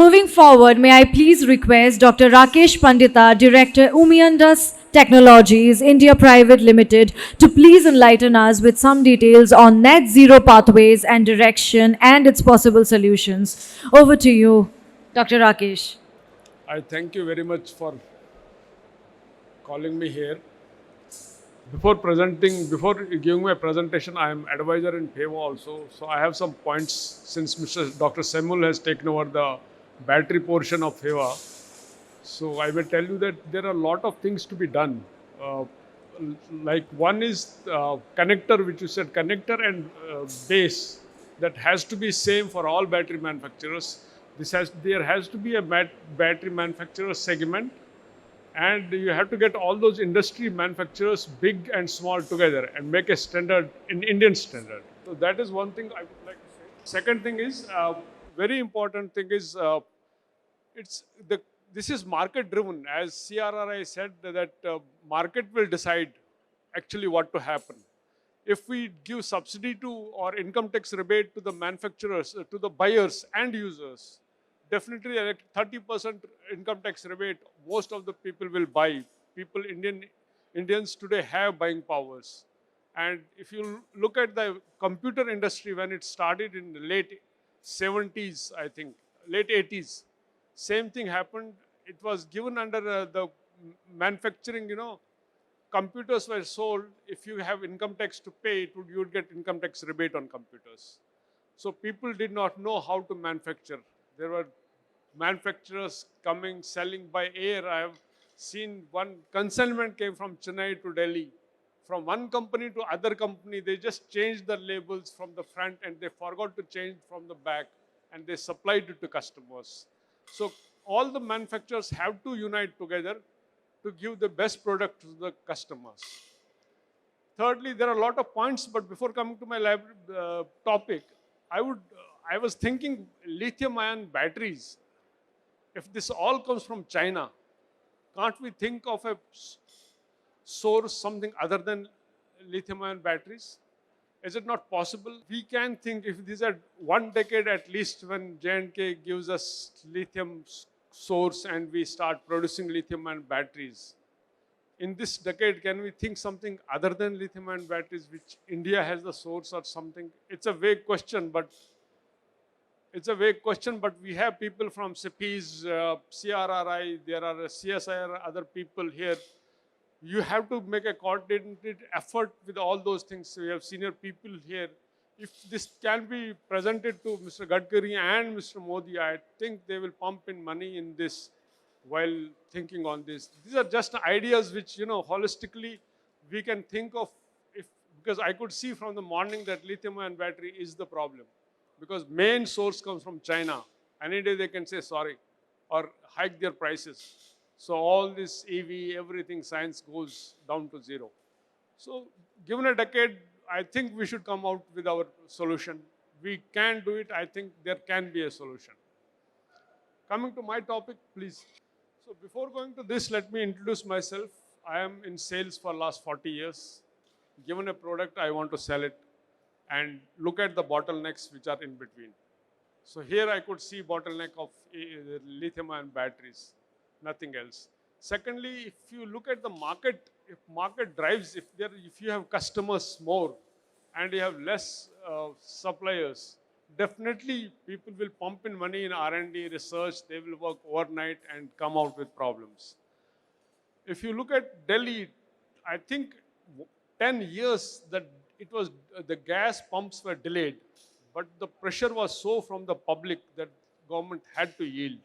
moving forward, may I please request Dr. Rakesh Pandita, Director, Umeandus Technologies, India Private Limited, to please enlighten us with some details on net zero pathways and direction and its possible solutions. Over to you, Dr. Rakesh. I thank you very much for calling me here. Before giving my presentation, I am advisor in FEWA also. So I have some points since Dr. Samuel has taken over the battery portion of FEWA. So I will tell you that there are a lot of things to be done. Uh, like one is connector, which you said connector and base that has to be same for all battery manufacturers. There has to be a battery manufacturer segment, and you have to get all those industry manufacturers, big and small, together and make a standard, an Indian standard. So that is one thing I would like to say. Second thing is, very important thing is, it's the this is market driven. As CRRI said, that market will decide actually what to happen. If we give subsidy to or income tax rebate to the manufacturers, to the buyers and users, definitely like 30% income tax rebate, most of the people will buy. Indians today have buying powers. And if you look at the computer industry, when it started in the late 70s, I think, late 80s, same thing happened. It was given under the manufacturing, computers were sold. If you have income tax to pay, you would get income tax rebate on computers. So people did not know how to manufacture. There were manufacturers coming, selling by air. I have seen one consignment came from Chennai to Delhi. From one company to other company, they just changed the labels from the front and they forgot to change from the back, and they supplied it to customers. So all the manufacturers have to unite together to give the best product to the customers. Thirdly, there are a lot of points, but before coming to my topic, I was thinking lithium-ion batteries. If this all comes from China, can't we think of a source something other than lithium-ion batteries? Is it not possible? We can think if these are 1 decade at least when J&K gives us lithium source and we start producing lithium-ion batteries. In this decade, can we think something other than lithium-ion batteries, which India has the source or something? It's a vague question, but we have people from CPs, CRRI, there are CSIR, other people here. You have to make a coordinated effort with all those things. We have senior people here. If this can be presented to Mr. Gadkari and Mr. Modi, I think they will pump in money in this while thinking on this. These are just ideas which, holistically we can think of, because I could see from the morning that lithium-ion battery is the problem. Because main source comes from China. Any day they can say sorry or hike their prices. So all this EV, everything, science goes down to zero. So given a decade, I think we should come out with our solution. We can do it. I think there can be a solution. Coming to my topic, please. So before going to this, let me introduce myself. I am in sales for last 40 years. Given a product, I want to sell it and look at the bottlenecks which are in between. So here I could see bottleneck of lithium-ion batteries, nothing else. Secondly, if you look at the market, if market drives, if you have customers more and you have less suppliers, definitely people will pump in money in R&D research. They will work overnight and come out with problems. If you look at Delhi, I think 10 years that it was the gas pumps were delayed, but the pressure was so from the public that government had to yield.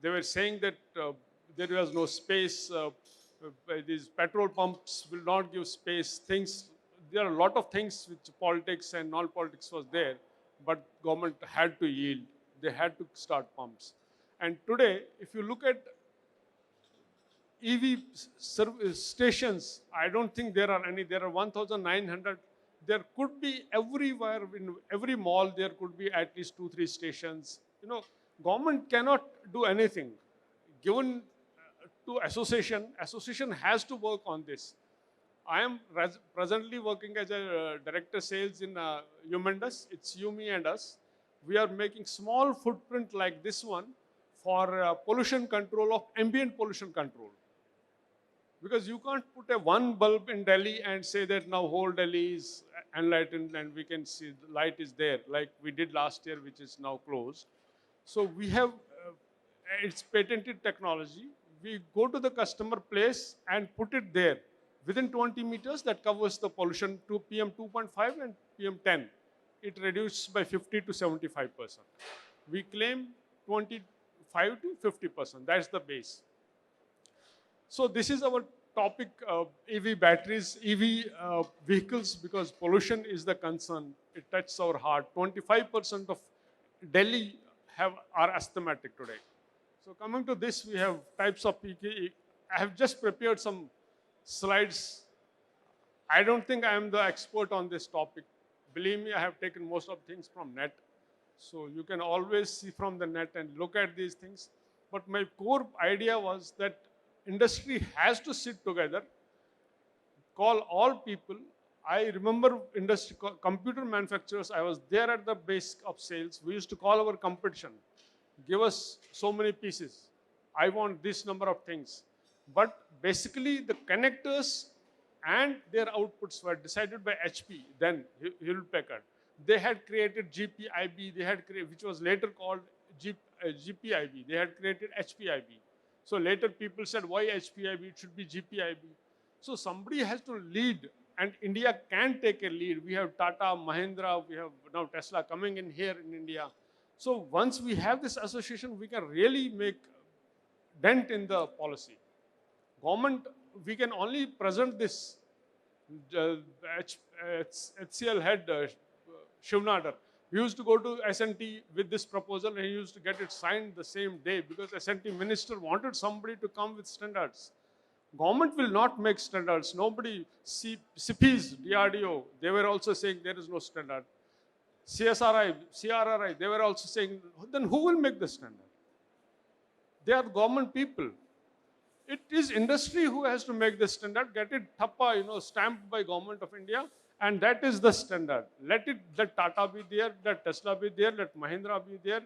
They were saying that there was no space. These petrol pumps will not give space. There are a lot of things which politics and non-politics was there, but government had to yield. They had to start pumps. And today, if you look at EV stations, I don't think there are any. There are 1,900. There could be everywhere, in every mall, there could be at least 2-3 stations. Government cannot do anything. Given to association has to work on this. I am presently working as a director sales in Umeandus. It's Umeandus. we are making small footprint like this one for pollution control of ambient pollution control. Because you can't put a one bulb in Delhi and say that now whole Delhi is enlightened and we can see the light is there, like we did last year, which is now closed. So we have, it's patented technology. We go to the customer place and put it there. Within 20 meters, that covers the pollution to PM 2.5 and PM 10. It reduces by 50 to 75%. We claim 25 to 50%. That's the base. So this is our topic, EV batteries, EV vehicles, because pollution is the concern. It touches our heart. 25% of Delhi are asthmatic today. So coming to this, we have types of PKE. I have just prepared some slides. I don't think I am the expert on this topic. Believe me, I have taken most of things from net. So you can always see from the net and look at these things. But my core idea was that industry has to sit together, call all people. I remember industry, computer manufacturers, I was there at the base of sales. We used to call our competition, give us so many pieces. I want this number of things. But basically the connectors and their outputs were decided by HP, then Hewlett Packard. They had created GPIB, they had created, which was later called GPIB. They had created HPIB. So later people said, why HPIB? It should be GPIB. So somebody has to lead, and India can take a lead. We have Tata, Mahindra, we have now Tesla coming in here in India. So once we have this association, we can really make dent in the policy. Government, we can only present this. HCL head Shivnadar, he used to go to SNT with this proposal and he used to get it signed the same day because SNT minister wanted somebody to come with standards. Government will not make standards. Nobody, CPs, DRDO, they were also saying there is no standard. CRRI, they were also saying, then who will make the standard? They are government people. It is industry who has to make the standard, get it thappa, stamped by government of India, and that is the standard. Let Tata be there, let Tesla be there, let Mahindra be there,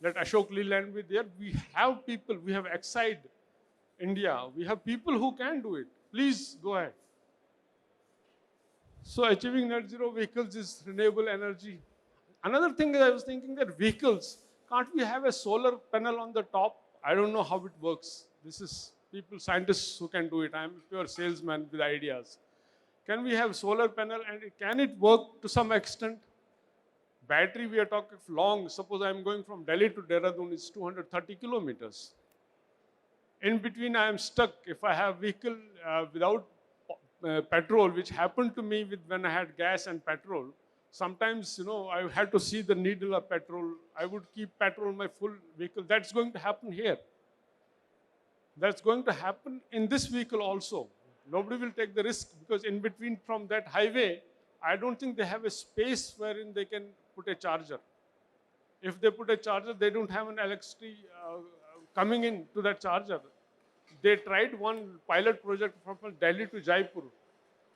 let Ashok Leyland be there. We have people, we have Exide India, we have people who can do it. Please go ahead. So achieving net zero vehicles is renewable energy. Another thing I was thinking that vehicles, can't we have a solar panel on the top? I don't know how it works. This is people, scientists who can do it. I'm a pure salesman with ideas. Can we have solar panel and can it work to some extent? Battery, we are talking long. Suppose I'm going from Delhi to Dehradun, it's 230 kilometers. In between, I am stuck. If I have vehicle without petrol, which happened to me when I had gas and petrol, sometimes, I had to see the needle of petrol. I would keep petrol in my full vehicle. That's going to happen here. That's going to happen in this vehicle also. Nobody will take the risk because in between from that highway, I don't think they have a space wherein they can put a charger. If they put a charger, they don't have an electricity coming in to that charger. They tried one pilot project from Delhi to Jaipur.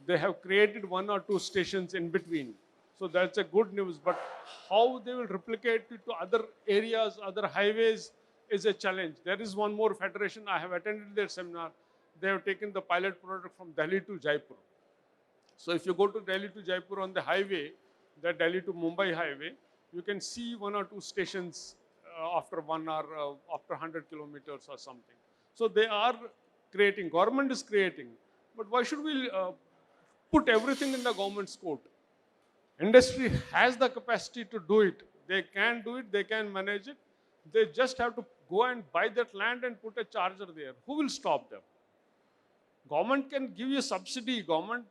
They have created 1 or 2 stations in between. So that's a good news. But how they will replicate it to other areas, other highways is a challenge. There is one more federation. I have attended their seminar. They have taken the pilot project from Delhi to Jaipur. So if you go to Delhi to Jaipur on the highway, the Delhi to Mumbai highway, you can see 1 or 2 stations after 1 hour, after 100 kilometers or something. So they are creating, government is creating. But why should we put everything in the government's court? Industry has the capacity to do it. They can do it, they can manage it. They just have to go and buy that land and put a charger there. Who will stop them? Government can give you subsidy. Government,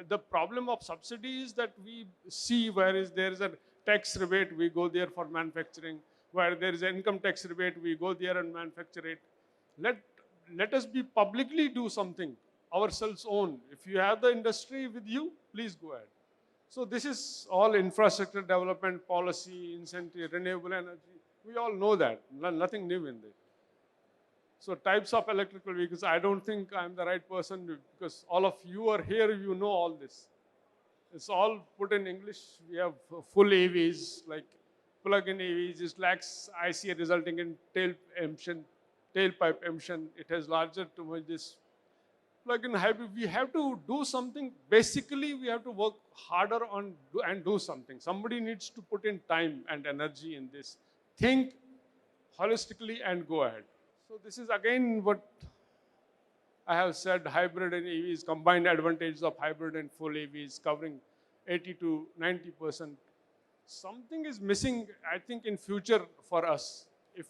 the problem of subsidy is that we see where there is a tax rebate, we go there for manufacturing. Where there is an income tax rebate, we go there and manufacture it. Let us be publicly do something, ourselves own. If you have the industry with you, please go ahead. So this is all infrastructure development, policy, incentive, renewable energy. We all know that, nothing new in there. So types of electrical vehicles, I don't think I'm the right person because all of you are here, you know all this. It's all put in English. We have full EVs, like plug-in EVs, it lacks ICA resulting in tailpipe emission. It has larger to this plug-in hybrid. We have to do something. Basically, we have to work harder on and do something. Somebody needs to put in time and energy in this. Think holistically and go ahead. So this is again what I have said, hybrid and EVs, combined advantages of hybrid and full EVs covering 80 to 90%. Something is missing, I think, in future for us. If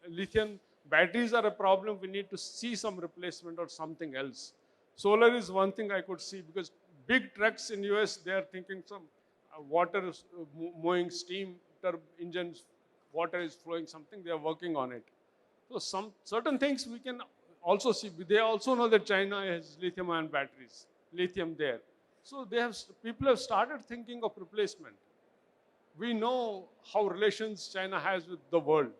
lithium batteries are a problem, we need to see some replacement or something else. Solar is one thing I could see, because big trucks in US, they are thinking some water is mowing steam engines, water is flowing, something, they are working on it. So some certain things we can also see. They also know that China has lithium-ion batteries, lithium there. So people have started thinking of replacement. We know how relations China has with the world.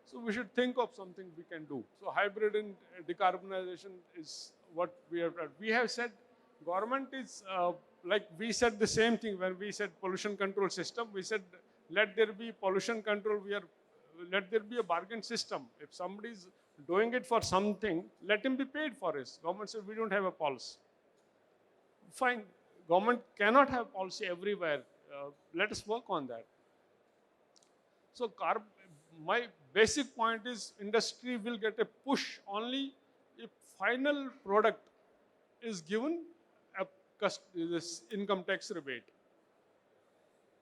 So we should think of something we can do. So hybrid and decarbonization is what we have done. We have said government is, like we said the same thing when we said pollution control system. We said let there be pollution control. Let there be a bargain system. If somebody is doing it for something, let him be paid for it. Government said we don't have a policy. Fine. Government cannot have policy everywhere. Let us work on that. So my basic point is industry will get a push only if final product is given this income tax rebate.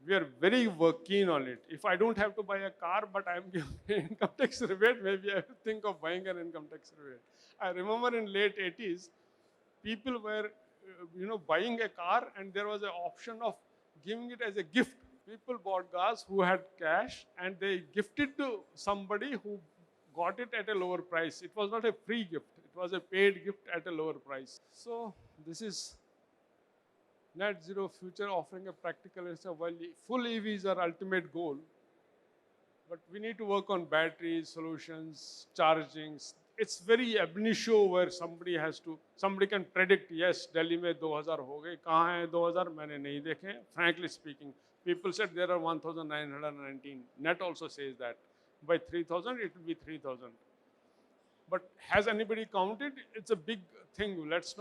We are very keen on it. If I don't have to buy a car, but I am given an income tax rebate, maybe I will think of buying an income tax rebate. I remember in late 80s, people were buying a car, and there was an option of giving it as a gift. People bought cars who had cash, and they gifted to somebody who got it at a lower price. It was not a free gift. It was a paid gift at a lower price. So this is net zero future offering a practical answer. While full EVs are ultimate goal, but we need to work on batteries, solutions, chargings. It's very ab initio where somebody can predict, yes, Delhi mein 2000 ho gaye, kahan hai 2000, maine nahi dekhe. Frankly speaking, people said there are 1919. Net also says that by 3000 it will be 3000. But has anybody counted? It's a big thing. Let's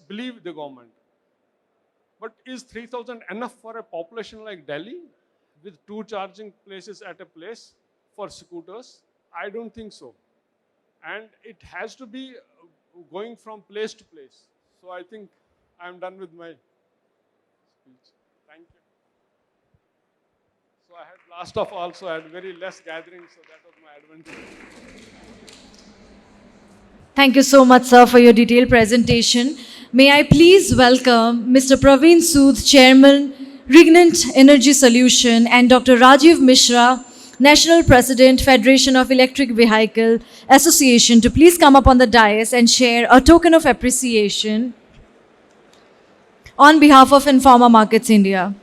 believe the government. But is 3000 enough for a population like Delhi with 2 charging places at a place for scooters? I don't think so. And it has to be going from place to place. So I think I'm done with my speech. Thank you. So I had last of also, I had very less gatherings, so that was my advantage. Thank you so much, sir, for your detailed presentation. May I please welcome Mr. Praveen Sood, Chairman, Regnant Energy Solution, and Dr. Rajiv Mishra, National President, Federation of Electric Vehicle Association, to please come up on the dais and share a token of appreciation on behalf of Informa Markets India.